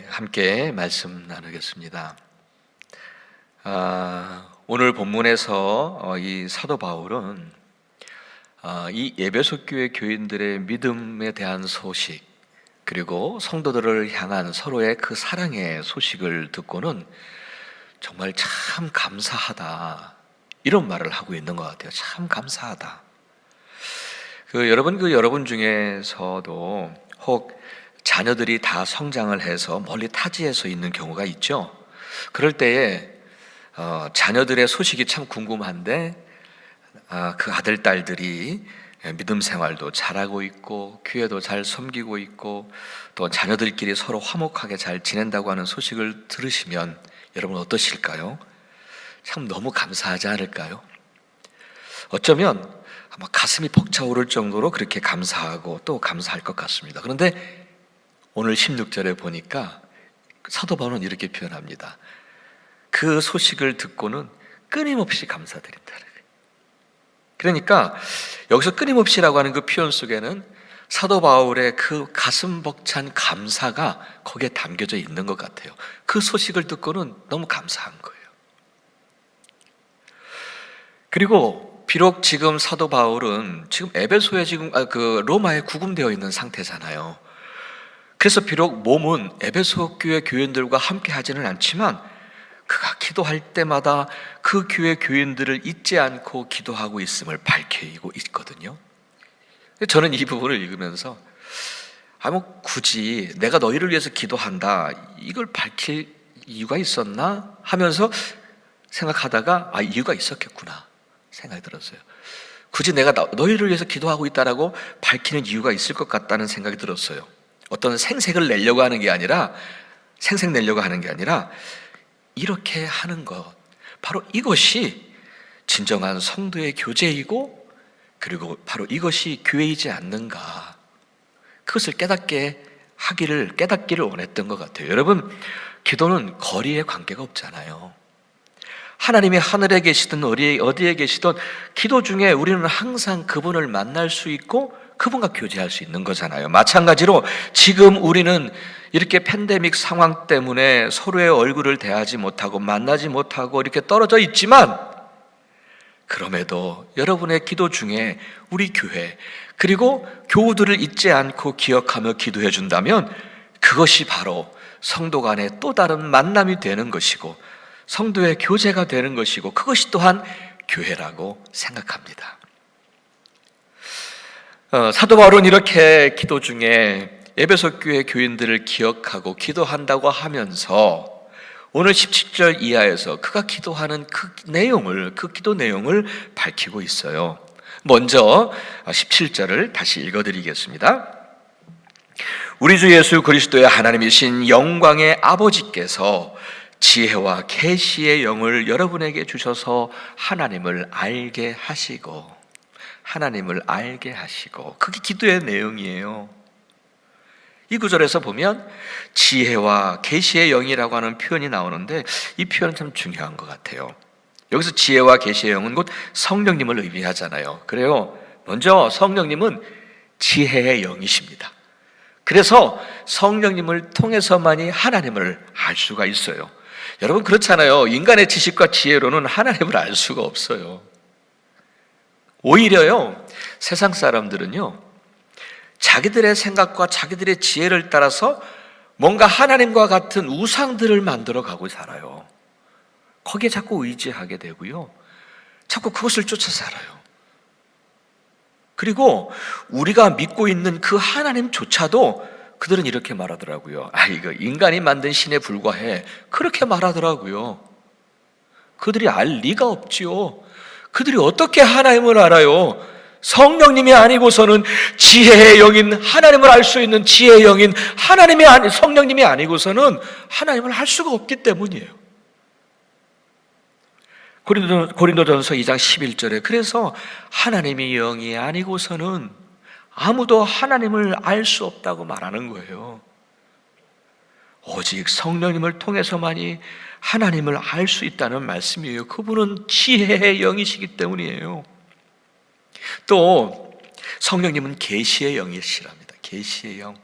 함께 말씀 나누겠습니다. 오늘 본문에서 이 사도 바울은 이 에베소 교회 교인들의 믿음에 대한 소식, 그리고 성도들을 향한 서로의 그 사랑의 소식을 듣고는 정말 참 감사하다, 이런 말을 하고 있는 것 같아요. 참 감사하다. 여러분 중에서도 혹 자녀들이 다 성장을 해서 멀리 타지에서 있는 경우가 있죠. 그럴 때에 자녀들의 소식이 참 궁금한데 그 아들, 딸들이 믿음 생활도 잘하고 있고 교회도 잘 섬기고 있고 또 자녀들끼리 서로 화목하게 잘 지낸다고 하는 소식을 들으시면 여러분 어떠실까요? 참 너무 감사하지 않을까요? 어쩌면 아마 가슴이 벅차오를 정도로 그렇게 감사하고 또 감사할 것 같습니다. 그런데 오늘 16절에 보니까 사도 바울은 이렇게 표현합니다. 그 소식을 듣고는 끊임없이 감사드린다는 거예요. 그러니까 여기서 끊임없이라고 하는 그 표현 속에는 사도 바울의 그 가슴 벅찬 감사가 거기에 담겨져 있는 것 같아요. 그 소식을 듣고는 너무 감사한 거예요. 그리고 비록 지금 사도 바울은 지금 에베소에 로마에 구금되어 있는 상태잖아요. 그래서 비록 몸은 에베소 교회 교인들과 함께 하지는 않지만 그가 기도할 때마다 그 교회 교인들을 잊지 않고 기도하고 있음을 밝히고 있거든요. 저는 이 부분을 읽으면서 굳이 내가 너희를 위해서 기도한다, 이걸 밝힐 이유가 있었나 하면서 생각하다가 이유가 있었겠구나 생각이 들었어요. 굳이 내가 너희를 위해서 기도하고 있다라고 밝히는 이유가 있을 것 같다는 생각이 들었어요. 어떤 생색을 내려고 하는 게 아니라 이렇게 하는 것, 바로 이것이 진정한 성도의 교제이고 그리고 바로 이것이 교회이지 않는가, 그것을 깨닫기를 원했던 것 같아요. 여러분, 기도는 거리에 관계가 없잖아요. 하나님이 하늘에 계시든 어디에 계시든 기도 중에 우리는 항상 그분을 만날 수 있고 그분과 교제할 수 있는 거잖아요. 마찬가지로 지금 우리는 이렇게 팬데믹 상황 때문에 서로의 얼굴을 대하지 못하고 만나지 못하고 이렇게 떨어져 있지만, 그럼에도 여러분의 기도 중에 우리 교회 그리고 교우들을 잊지 않고 기억하며 기도해 준다면 그것이 바로 성도 간의 또 다른 만남이 되는 것이고 성도의 교제가 되는 것이고, 그것이 또한 교회라고 생각합니다. 사도 바울은 이렇게 기도 중에 에베소 교회 교인들을 기억하고 기도한다고 하면서 오늘 17절 이하에서 그가 기도하는 그 기도 내용을 밝히고 있어요. 먼저 17절을 다시 읽어드리겠습니다. 우리 주 예수 그리스도의 하나님이신 영광의 아버지께서 지혜와 계시의 영을 여러분에게 주셔서 하나님을 알게 하시고, 그게 기도의 내용이에요. 이 구절에서 보면 지혜와 계시의 영이라고 하는 표현이 나오는데 이 표현은 참 중요한 것 같아요. 여기서 지혜와 계시의 영은 곧 성령님을 의미하잖아요. 그래요. 먼저 성령님은 지혜의 영이십니다. 그래서 성령님을 통해서만이 하나님을 알 수가 있어요. 여러분, 그렇잖아요. 인간의 지식과 지혜로는 하나님을 알 수가 없어요. 오히려요, 세상 사람들은요, 자기들의 생각과 자기들의 지혜를 따라서 뭔가 하나님과 같은 우상들을 만들어 가고 살아요. 거기에 자꾸 의지하게 되고요, 자꾸 그것을 쫓아 살아요. 그리고 우리가 믿고 있는 그 하나님조차도 그들은 이렇게 말하더라고요. 이거 인간이 만든 신에 불과해, 그렇게 말하더라고요. 그들이 알 리가 없지요. 그들이 어떻게 하나님을 알아요? 성령님이 아니고서는 지혜의 영인 하나님을 알 수 있는 지혜의 영인 성령님이 아니고서는 하나님을 알 수가 없기 때문이에요. 고린도전서 2장 11절에 그래서 하나님이 영이 아니고서는 아무도 하나님을 알 수 없다고 말하는 거예요. 오직 성령님을 통해서만이 하나님을 알 수 있다는 말씀이에요. 그분은 지혜의 영이시기 때문이에요. 또 성령님은 계시의 영이시랍니다. 계시의 영.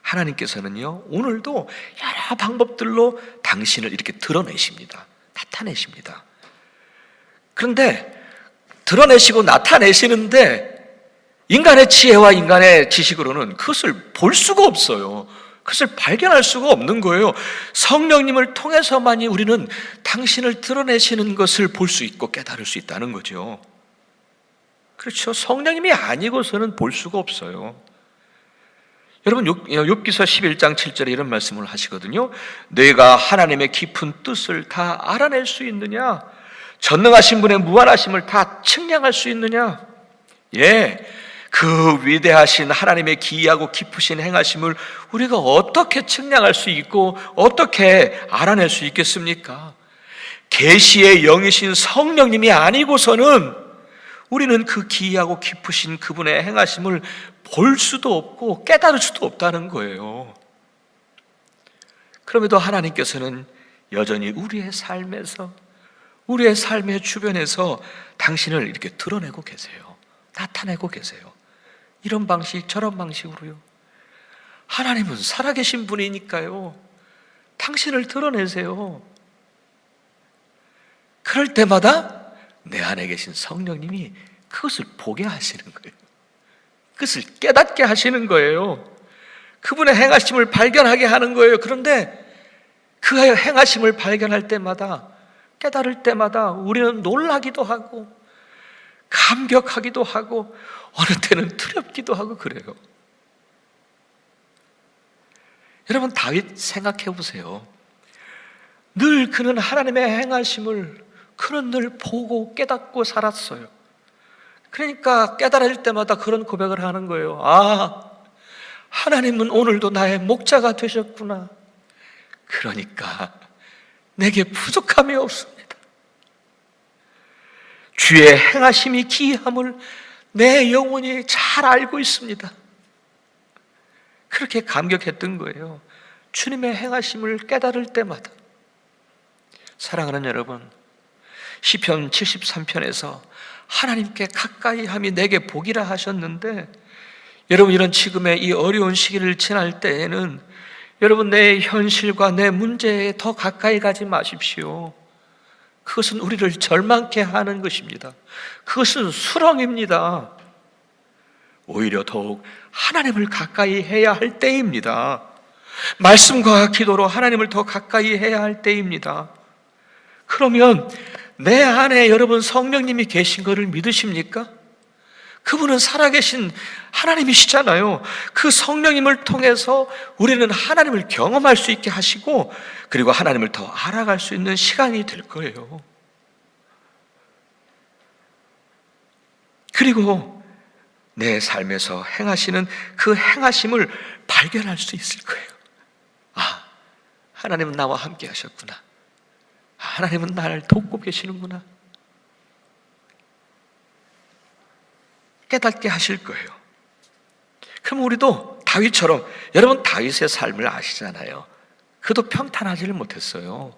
하나님께서는요, 오늘도 여러 방법들로 당신을 이렇게 드러내십니다. 나타내십니다. 그런데 드러내시고 나타내시는데 인간의 지혜와 인간의 지식으로는 그것을 볼 수가 없어요. 그것을 발견할 수가 없는 거예요. 성령님을 통해서만이 우리는 당신을 드러내시는 것을 볼 수 있고 깨달을 수 있다는 거죠. 그렇죠. 성령님이 아니고서는 볼 수가 없어요. 여러분, 욥기서 11장 7절에 이런 말씀을 하시거든요. 너희가 하나님의 깊은 뜻을 다 알아낼 수 있느냐? 전능하신 분의 무한하심을 다 측량할 수 있느냐? 예, 그 위대하신 하나님의 기이하고 깊으신 행하심을 우리가 어떻게 측량할 수 있고 어떻게 알아낼 수 있겠습니까? 계시의 영이신 성령님이 아니고서는 우리는 그 기이하고 깊으신 그분의 행하심을 볼 수도 없고 깨달을 수도 없다는 거예요. 그럼에도 하나님께서는 여전히 우리의 삶에서, 우리의 삶의 주변에서 당신을 이렇게 드러내고 계세요. 나타내고 계세요. 이런 방식 저런 방식으로요. 하나님은 살아계신 분이니까요, 당신을 드러내세요. 그럴 때마다 내 안에 계신 성령님이 그것을 보게 하시는 거예요. 그것을 깨닫게 하시는 거예요. 그분의 행하심을 발견하게 하는 거예요. 그런데 그 행하심을 발견할 때마다, 깨달을 때마다 우리는 놀라기도 하고 감격하기도 하고 어느 때는 두렵기도 하고 그래요. 여러분, 다윗 생각해 보세요. 늘 그는 하나님의 행하심을 그는 늘 보고 깨닫고 살았어요. 그러니까 깨달을 때마다 그런 고백을 하는 거예요. 아, 하나님은 오늘도 나의 목자가 되셨구나. 그러니까 내게 부족함이 없습니다. 주의 행하심이 기이함을 내 영혼이 잘 알고 있습니다. 그렇게 감격했던 거예요. 주님의 행하심을 깨달을 때마다. 사랑하는 여러분, 시편 73편에서 하나님께 가까이 함이 내게 복이라 하셨는데, 여러분, 이런 지금의 이 어려운 시기를 지날 때에는 여러분, 내 현실과 내 문제에 더 가까이 가지 마십시오. 그것은 우리를 절망케 하는 것입니다. 그것은 수렁입니다. 오히려 더욱 하나님을 가까이 해야 할 때입니다. 말씀과 기도로 하나님을 더 가까이 해야 할 때입니다. 그러면 내 안에 여러분 성령님이 계신 것을 믿으십니까? 그분은 살아계신 하나님이시잖아요. 그 성령님을 통해서 우리는 하나님을 경험할 수 있게 하시고, 그리고 하나님을 더 알아갈 수 있는 시간이 될 거예요. 그리고 내 삶에서 행하시는 그 행하심을 발견할 수 있을 거예요. 아, 하나님은 나와 함께 하셨구나. 하나님은 나를 돕고 계시는구나. 깨닫게 하실 거예요. 그럼 우리도 다윗처럼, 여러분 다윗의 삶을 아시잖아요. 그도 평탄하지를 못했어요.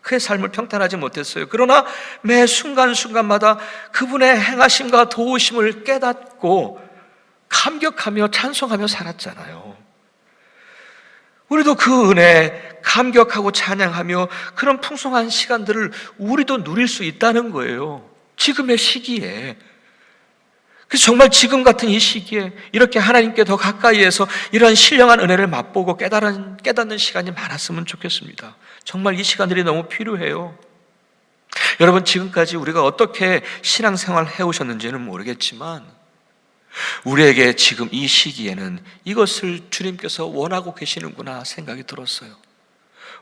그의 삶을 평탄하지 못했어요. 그러나 매 순간순간마다 그분의 행하심과 도우심을 깨닫고 감격하며 찬송하며 살았잖아요. 우리도 그 은혜에 감격하고 찬양하며 그런 풍성한 시간들을 우리도 누릴 수 있다는 거예요. 지금의 시기에. 그래서 정말 지금 같은 이 시기에 이렇게 하나님께 더 가까이에서 이러한 신령한 은혜를 맛보고 깨닫는 시간이 많았으면 좋겠습니다. 정말 이 시간들이 너무 필요해요. 여러분, 지금까지 우리가 어떻게 신앙생활을 해오셨는지는 모르겠지만 우리에게 지금 이 시기에는 이것을 주님께서 원하고 계시는구나 생각이 들었어요.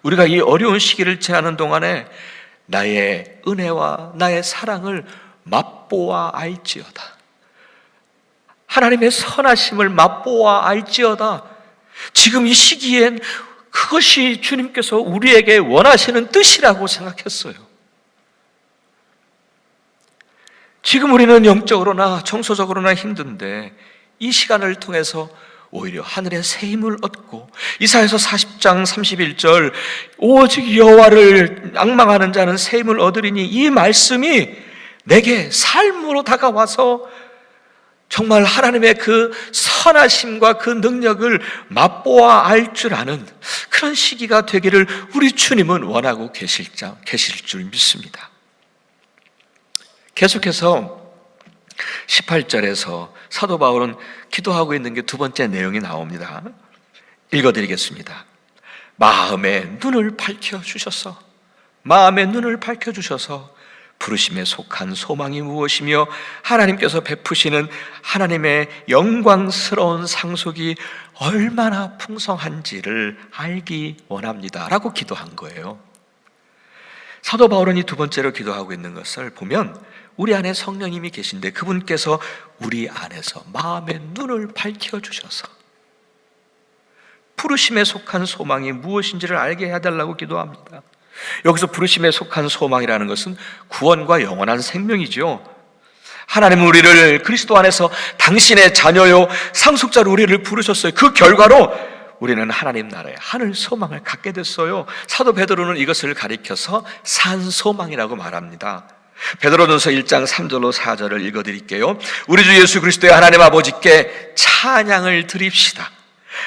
우리가 이 어려운 시기를 지나는 동안에 나의 은혜와 나의 사랑을 맛보아 알지어다. 하나님의 선하심을 맛보아 알지어다. 지금 이 시기엔 그것이 주님께서 우리에게 원하시는 뜻이라고 생각했어요. 지금 우리는 영적으로나 정서적으로나 힘든데 이 시간을 통해서 오히려 하늘의 새 힘을 얻고, 이사야서 40장 31절 오직 여호와를 앙망하는 자는 새 힘을 얻으리니, 이 말씀이 내게 삶으로 다가와서 정말 하나님의 그 선하심과 그 능력을 맛보아 알 줄 아는 그런 시기가 되기를 우리 주님은 원하고 계실 줄 믿습니다. 계속해서 18절에서 사도 바울은 기도하고 있는 게 두 번째 내용이 나옵니다. 읽어드리겠습니다. 마음의 눈을 밝혀주셔서, 마음의 눈을 밝혀주셔서 부르심에 속한 소망이 무엇이며 하나님께서 베푸시는 하나님의 영광스러운 상속이 얼마나 풍성한지를 알기 원합니다 라고 기도한 거예요. 사도 바울은 이 두 번째로 기도하고 있는 것을 보면 우리 안에 성령님이 계신데 그분께서 우리 안에서 마음의 눈을 밝혀주셔서 부르심에 속한 소망이 무엇인지를 알게 해달라고 기도합니다. 여기서 부르심에 속한 소망이라는 것은 구원과 영원한 생명이죠. 하나님은 우리를 그리스도 안에서 당신의 자녀요 상속자로 우리를 부르셨어요. 그 결과로 우리는 하나님 나라의 하늘 소망을 갖게 됐어요. 사도 베드로는 이것을 가리켜서 산 소망이라고 말합니다. 베드로전서 1장 3절로 4절을 읽어드릴게요. 우리 주 예수 그리스도의 하나님 아버지께 찬양을 드립시다.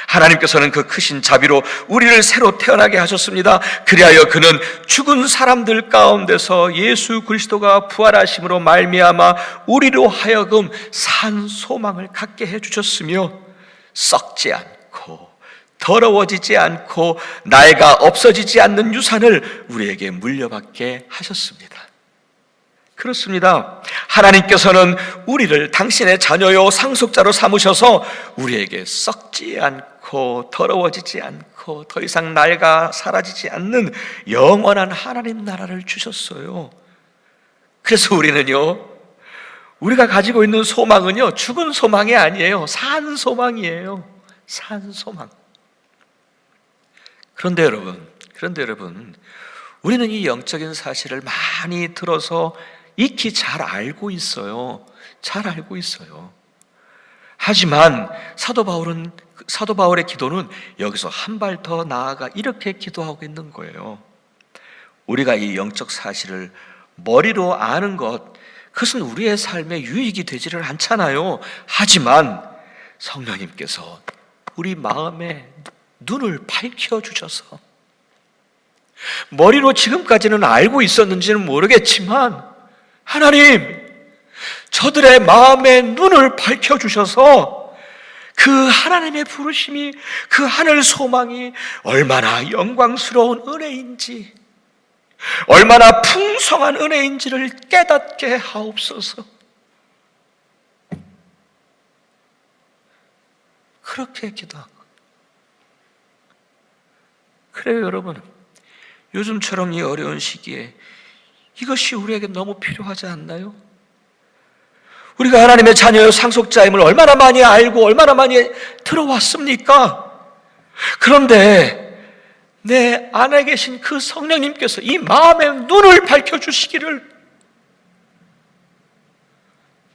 하나님께서는 그 크신 자비로 우리를 새로 태어나게 하셨습니다. 그리하여 그는 죽은 사람들 가운데서 예수 그리스도가 부활하심으로 말미암아 우리로 하여금 산 소망을 갖게 해주셨으며 썩지 않고 더러워지지 않고 나이가 없어지지 않는 유산을 우리에게 물려받게 하셨습니다. 그렇습니다. 하나님께서는 우리를 당신의 자녀요 상속자로 삼으셔서 우리에게 썩지 않고 더러워지지 않고 더 이상 낡아 사라지지 않는 영원한 하나님 나라를 주셨어요. 그래서 우리는요, 우리가 가지고 있는 소망은요 죽은 소망이 아니에요. 산 소망이에요. 산 소망. 그런데 여러분 우리는 이 영적인 사실을 많이 들어서 익히 잘 알고 있어요. 잘 알고 있어요. 하지만 사도 바울의 기도는 여기서 한 발 더 나아가 이렇게 기도하고 있는 거예요. 우리가 이 영적 사실을 머리로 아는 것, 그것은 우리의 삶에 유익이 되지를 않잖아요. 하지만 성령님께서 우리 마음의 눈을 밝혀주셔서 머리로 지금까지는 알고 있었는지는 모르겠지만 하나님, 저들의 마음의 눈을 밝혀주셔서 그 하나님의 부르심이, 그 하늘 소망이 얼마나 영광스러운 은혜인지, 얼마나 풍성한 은혜인지를 깨닫게 하옵소서. 그렇게 기도하고. 그래요, 여러분. 요즘처럼 이 어려운 시기에 이것이 우리에게 너무 필요하지 않나요? 우리가 하나님의 자녀요 상속자임을 얼마나 많이 알고 얼마나 많이 들어왔습니까? 그런데 내 안에 계신 그 성령님께서 이 마음의 눈을 밝혀주시기를,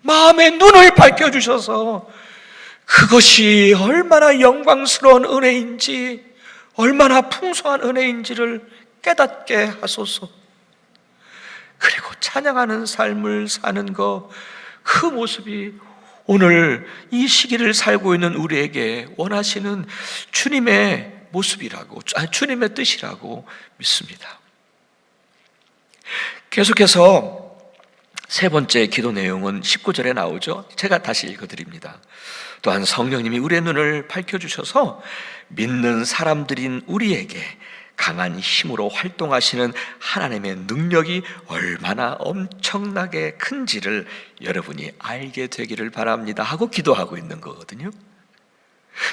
마음의 눈을 밝혀주셔서 그것이 얼마나 영광스러운 은혜인지, 얼마나 풍성한 은혜인지를 깨닫게 하소서. 그리고 찬양하는 삶을 사는 것, 그 모습이 오늘 이 시기를 살고 있는 우리에게 원하시는 주님의 모습이라고, 주님의 뜻이라고 믿습니다. 계속해서 세 번째 기도 내용은 19절에 나오죠. 제가 다시 읽어드립니다. 또한 성령님이 우리의 눈을 밝혀주셔서 믿는 사람들인 우리에게 강한 힘으로 활동하시는 하나님의 능력이 얼마나 엄청나게 큰지를 여러분이 알게 되기를 바랍니다 하고 기도하고 있는 거거든요.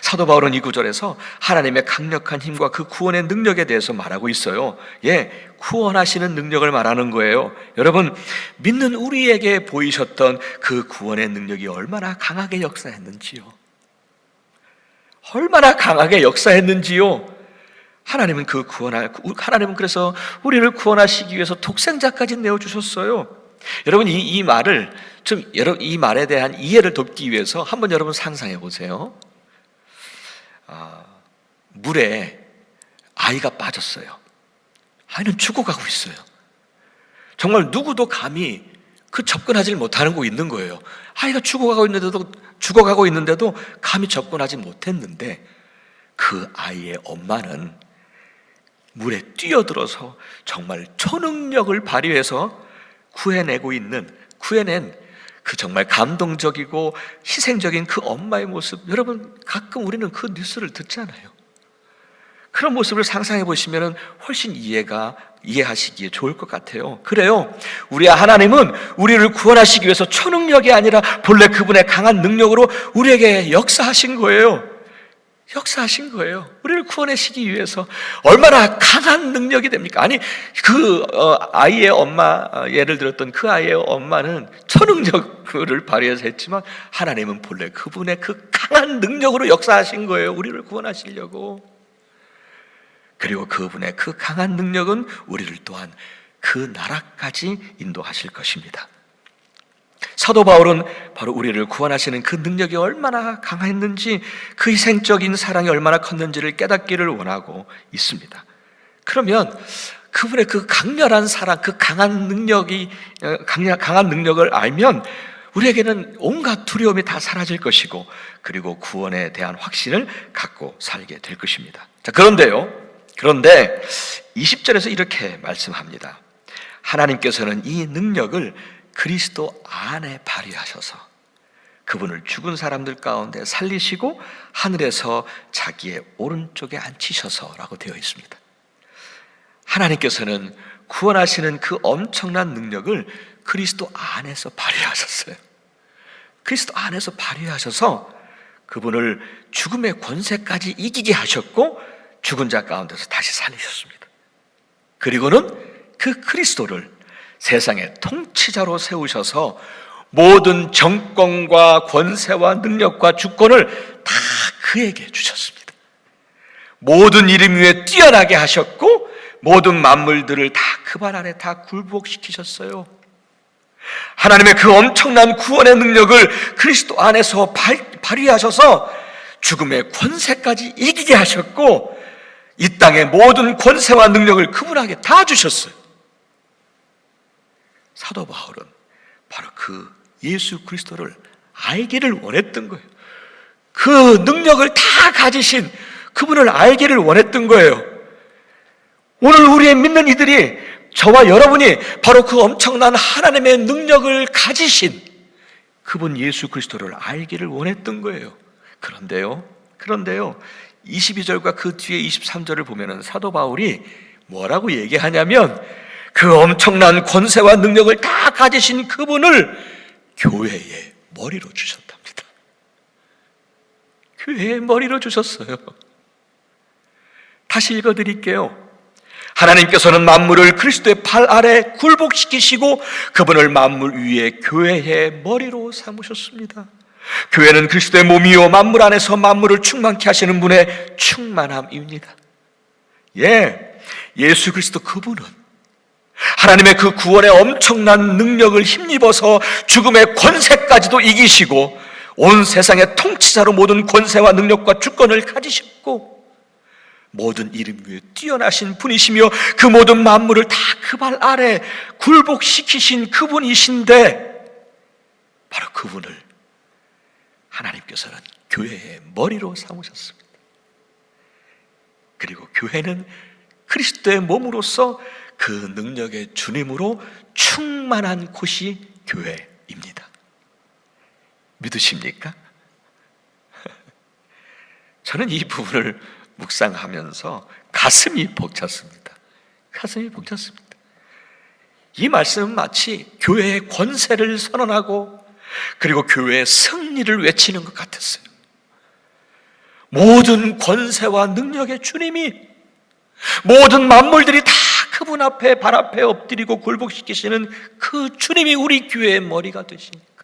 사도 바울은 이 구절에서 하나님의 강력한 힘과 그 구원의 능력에 대해서 말하고 있어요. 구원하시는 능력을 말하는 거예요. 여러분, 믿는 우리에게 보이셨던 그 구원의 능력이 얼마나 강하게 역사했는지요. 얼마나 강하게 역사했는지요. 하나님은 하나님은 그래서 우리를 구원하시기 위해서 독생자까지 내어주셨어요. 여러분, 이 말에 대한 이해를 돕기 위해서 한번 여러분 상상해 보세요. 물에 아이가 빠졌어요. 아이는 죽어가고 있어요. 정말 누구도 감히 그 접근하지 못하는 거 있는 거예요. 아이가 죽어가고 있는데도 감히 접근하지 못했는데 그 아이의 엄마는 물에 뛰어들어서 정말 초능력을 발휘해서 구해낸 그 정말 감동적이고 희생적인 그 엄마의 모습, 여러분 가끔 우리는 그 뉴스를 듣잖아요. 그런 모습을 상상해 보시면 훨씬 이해하시기에 좋을 것 같아요. 그래요, 우리 하나님은 우리를 구원하시기 위해서 초능력이 아니라 본래 그분의 강한 능력으로 우리에게 역사하신 거예요. 우리를 구원하시기 위해서. 얼마나 강한 능력이 됩니까? 아니, 아이의 엄마, 예를 들었던 그 아이의 엄마는 초능력을 발휘해서 했지만 하나님은 본래 그분의 그 강한 능력으로 역사하신 거예요. 우리를 구원하시려고. 그리고 그분의 그 강한 능력은 우리를 또한 그 나라까지 인도하실 것입니다. 사도 바울은 바로 우리를 구원하시는 그 능력이 얼마나 강했는지, 그 희생적인 사랑이 얼마나 컸는지를 깨닫기를 원하고 있습니다. 그러면 그분의 그 강렬한 사랑, 그 강한 능력을 알면 우리에게는 온갖 두려움이 다 사라질 것이고, 그리고 구원에 대한 확신을 갖고 살게 될 것입니다. 자, 그런데 20절에서 이렇게 말씀합니다. 하나님께서는 이 능력을 그리스도 안에 발휘하셔서 그분을 죽은 사람들 가운데 살리시고 하늘에서 자기의 오른쪽에 앉히셔서라고 되어 있습니다. 하나님께서는 구원하시는 그 엄청난 능력을 그리스도 안에서 발휘하셨어요. 그리스도 안에서 발휘하셔서 그분을 죽음의 권세까지 이기게 하셨고 죽은 자 가운데서 다시 살리셨습니다. 그리고는 그 그리스도를 세상의 통치자로 세우셔서 모든 정권과 권세와 능력과 주권을 다 그에게 주셨습니다. 모든 이름 위에 뛰어나게 하셨고 모든 만물들을 다 그 발 아래 다 굴복시키셨어요. 하나님의 그 엄청난 구원의 능력을 그리스도 안에서 발휘하셔서 죽음의 권세까지 이기게 하셨고 이 땅의 모든 권세와 능력을 그분에게 다 주셨어요. 사도 바울은 바로 그 예수 그리스도를 알기를 원했던 거예요. 그 능력을 다 가지신 그분을 알기를 원했던 거예요. 오늘 우리의 믿는 이들이, 저와 여러분이 바로 그 엄청난 하나님의 능력을 가지신 그분 예수 그리스도를 알기를 원했던 거예요. 그런데요 22절과 그 뒤에 23절을 보면 사도 바울이 뭐라고 얘기하냐면 그 엄청난 권세와 능력을 다 가지신 그분을 교회의 머리로 주셨답니다. 교회의 머리로 주셨어요. 다시 읽어드릴게요. 하나님께서는 만물을 그리스도의 팔 아래 굴복시키시고 그분을 만물 위에 교회의 머리로 삼으셨습니다. 교회는 그리스도의 몸이요 만물 안에서 만물을 충만케 하시는 분의 충만함입니다. 예수 그리스도 그분은 하나님의 그 구원의 엄청난 능력을 힘입어서 죽음의 권세까지도 이기시고 온 세상의 통치자로 모든 권세와 능력과 주권을 가지셨고 모든 이름 위에 뛰어나신 분이시며 그 모든 만물을 다 그 발 아래 굴복시키신 그분이신데 바로 그분을 하나님께서는 교회의 머리로 삼으셨습니다. 그리고 교회는 그리스도의 몸으로서 그 능력의 주님으로 충만한 곳이 교회입니다. 믿으십니까? 저는 이 부분을 묵상하면서 가슴이 벅찼습니다. 이 말씀은 마치 교회의 권세를 선언하고 그리고 교회의 승리를 외치는 것 같았어요. 모든 권세와 능력의 주님이, 모든 만물들이 다 그분 앞에 발 앞에 엎드리고 굴복시키시는 그 주님이 우리 교회의 머리가 되시니까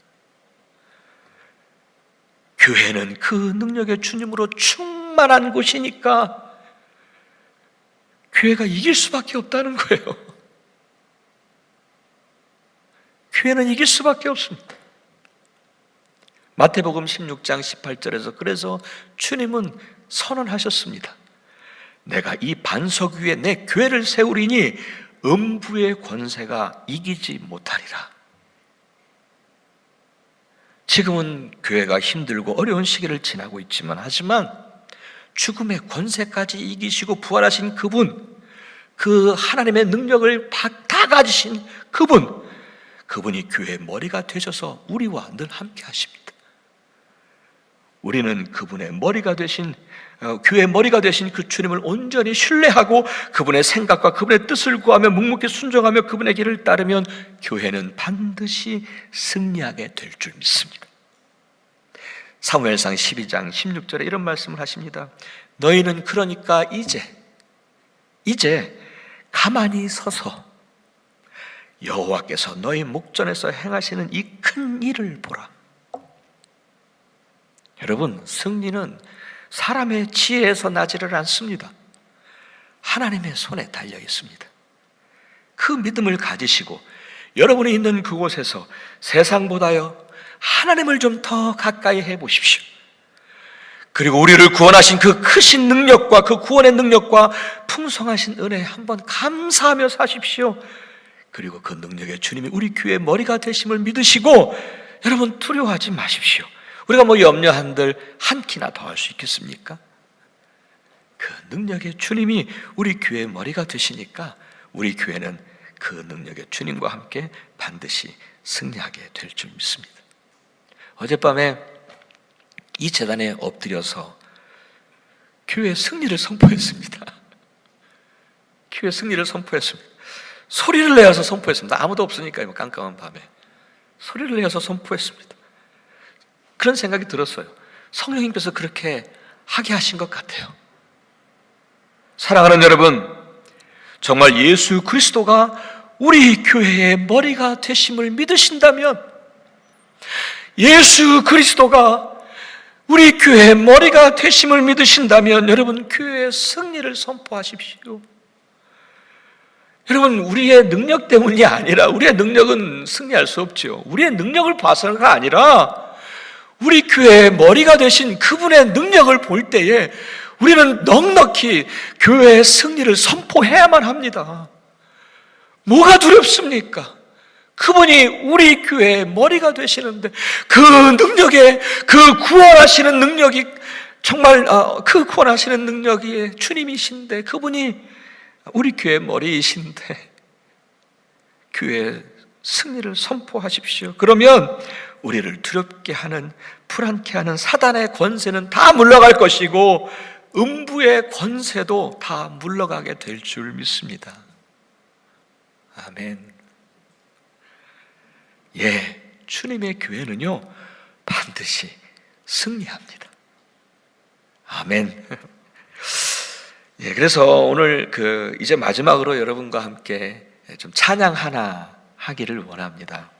교회는 그 능력의 주님으로 충만한 곳이니까 교회가 이길 수밖에 없다는 거예요. 교회는 이길 수밖에 없습니다. 마태복음 16장 18절에서 그래서 주님은 선언하셨습니다. 내가 이 반석 위에 내 교회를 세우리니 음부의 권세가 이기지 못하리라. 지금은 교회가 힘들고 어려운 시기를 지나고 있지만, 하지만 죽음의 권세까지 이기시고 부활하신 그분, 그 하나님의 능력을 다 가지신 그분이 교회의 머리가 되셔서 우리와 늘 함께 하십니다. 우리는 그분의 머리가 되신, 교회의 머리가 되신 그 주님을 온전히 신뢰하고 그분의 생각과 그분의 뜻을 구하며 묵묵히 순종하며 그분의 길을 따르면 교회는 반드시 승리하게 될 줄 믿습니다. 사무엘상 12장 16절에 이런 말씀을 하십니다. 너희는 그러니까 이제 가만히 서서 여호와께서 너희 목전에서 행하시는 이 큰 일을 보라. 여러분, 승리는 사람의 지혜에서 나지를 않습니다. 하나님의 손에 달려 있습니다. 그 믿음을 가지시고 여러분이 있는 그곳에서 세상보다요 하나님을 좀 더 가까이 해보십시오. 그리고 우리를 구원하신 그 크신 능력과 그 구원의 능력과 풍성하신 은혜에 한번 감사하며 사십시오. 그리고 그 능력의 주님이 우리 교회의 머리가 되심을 믿으시고, 여러분 두려워하지 마십시오. 우리가 뭐 염려한들 한 키나 더 할 수 있겠습니까? 그 능력의 주님이 우리 교회의 머리가 되시니까 우리 교회는 그 능력의 주님과 함께 반드시 승리하게 될 줄 믿습니다. 어젯밤에 이 제단에 엎드려서 교회의 승리를 선포했습니다. 교회의 승리를 선포했습니다. 소리를 내어서 선포했습니다. 아무도 없으니까 깜깜한 밤에 소리를 내어서 선포했습니다. 그런 생각이 들었어요. 성령님께서 그렇게 하게 하신 것 같아요. 사랑하는 여러분, 정말 예수 그리스도가 우리 교회의 머리가 되심을 믿으신다면, 예수 그리스도가 우리 교회의 머리가 되심을 믿으신다면 여러분 교회의 승리를 선포하십시오. 여러분, 우리의 능력 때문이 아니라, 우리의 능력은 승리할 수 없죠. 우리의 능력을 봐서가 아니라 우리 교회의 머리가 되신 그분의 능력을 볼 때에 우리는 넉넉히 교회의 승리를 선포해야만 합니다. 뭐가 두렵습니까? 그분이 우리 교회의 머리가 되시는데, 그 능력에, 그 구원하시는 능력이 정말 그 구원하시는 능력이 주님이신데, 그분이 우리 교회의 머리이신데 교회의 승리를 선포하십시오. 그러면 우리를 두렵게 하는, 불안케 하는 사단의 권세는 다 물러갈 것이고 음부의 권세도 다 물러가게 될 줄 믿습니다. 아멘. 예, 주님의 교회는요 반드시 승리합니다. 아멘. 예, 그래서 오늘 이제 마지막으로 여러분과 함께 좀 찬양 하나 하기를 원합니다.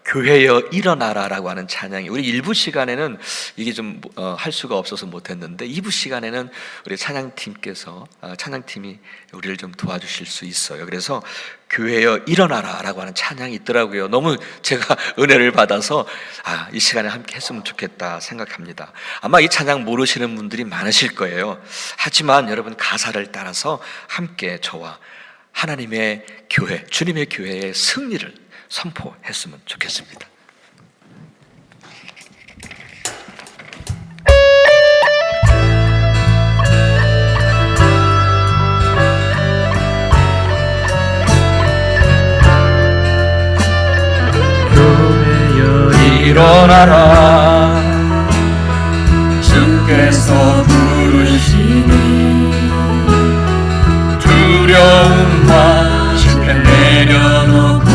교회여 일어나라라고 하는 찬양이, 우리 1부 시간에는 이게 좀 할 수가 없어서 못했는데 2부 시간에는 우리 찬양팀이 우리를 좀 도와주실 수 있어요. 그래서 교회여 일어나라라고 하는 찬양이 있더라고요. 너무 제가 은혜를 받아서 이 시간에 함께 했으면 좋겠다 생각합니다. 아마 이 찬양 모르시는 분들이 많으실 거예요. 하지만 여러분 가사를 따라서 함께 저와 하나님의 교회, 주님의 교회의 승리를 선포했으면 좋겠습니다. 교회여 일어나라, 주께서 부르시니 두려움과 실패 내려놓고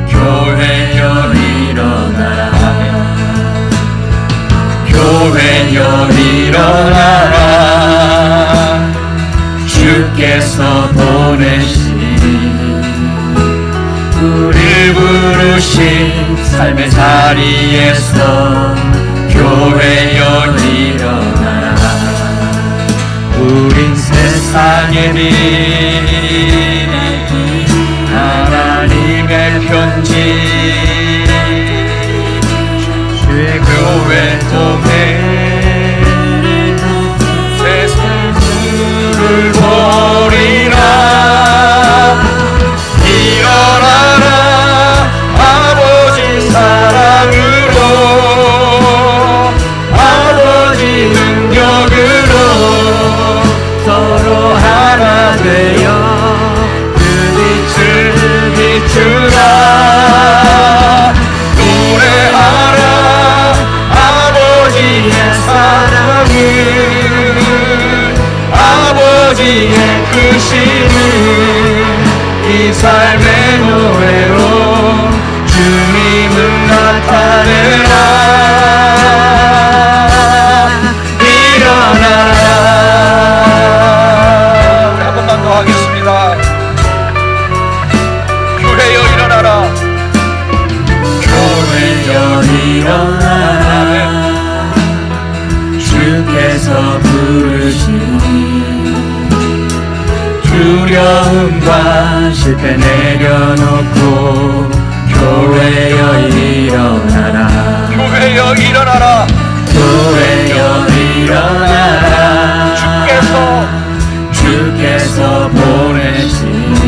교회여 일어나라, 교회여 일어나라, 주께서 보내신 우릴 부르신 삶의 자리에서 교회여 일어나라. 우린 세상의 빛, 하나님의 편지, 주의 교회 통해 세상 주를 보리라. 일어나라, 아버지 사랑을 아버지의 크심을 이 삶의 노래로 주님을 나타내라. 일어나라. 한 번만 더 하겠습니다. 교회여 일어나라. 교회여 일어나라. 주께서 부르시니 두려움과 실패 내려놓고 교회여 일어나라. 교회여 일어나라. 교회여 일어나라. 주께서 보내시니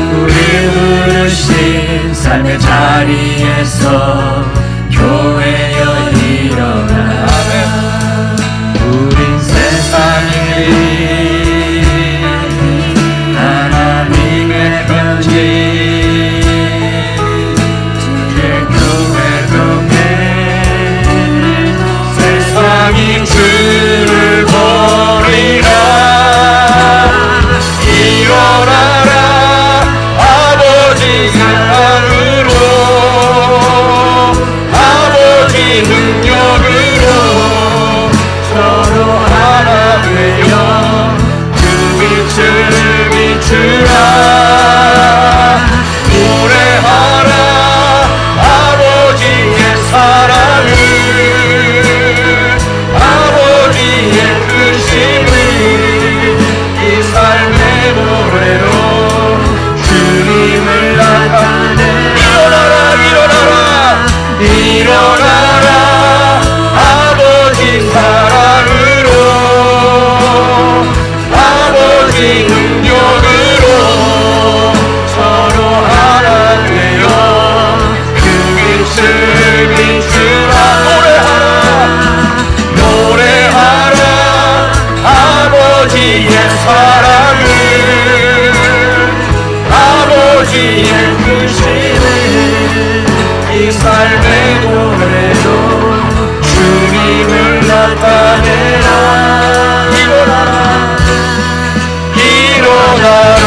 우리 부르신 삶의 자리에서 교회여 일어나라. 우린 세상의 빛 하나님의 편지 주의 교회 동네 세상이 주를 버리라. 일어나라. 아버지 사랑으로 아버지 능력으로 서로 하나 되어 그 빛을 비추라. 노래하라. 아버지의 사랑을 아버지의 크심을 이 삶의 노래로 주님을 나타내. 일어나라. 일어나라. 일어나라. 아버지 사랑으로 아버지 능력으로 서로 하나 되어 그 빛을 비추라. 노래하라. 아버지의 사랑을 아버지의 크심을 이 삶의 노래로 주님을 나타내라. 일어나라. 일어나라.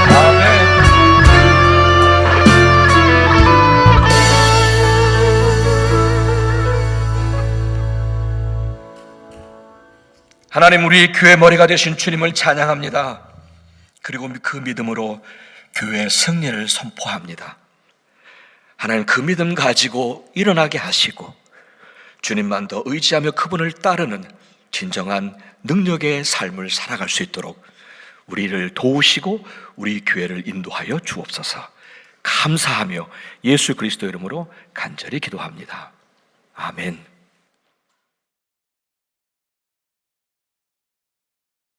아멘. 하나님, 우리 교회 머리가 되신 주님을 찬양합니다. 그리고 그 믿음으로 교회의 승리를 선포합니다. 하나님, 그 믿음 가지고 일어나게 하시고 주님만 더 의지하며 그분을 따르는 진정한 능력의 삶을 살아갈 수 있도록 우리를 도우시고 우리 교회를 인도하여 주옵소서. 감사하며 예수 그리스도 이름으로 간절히 기도합니다. 아멘.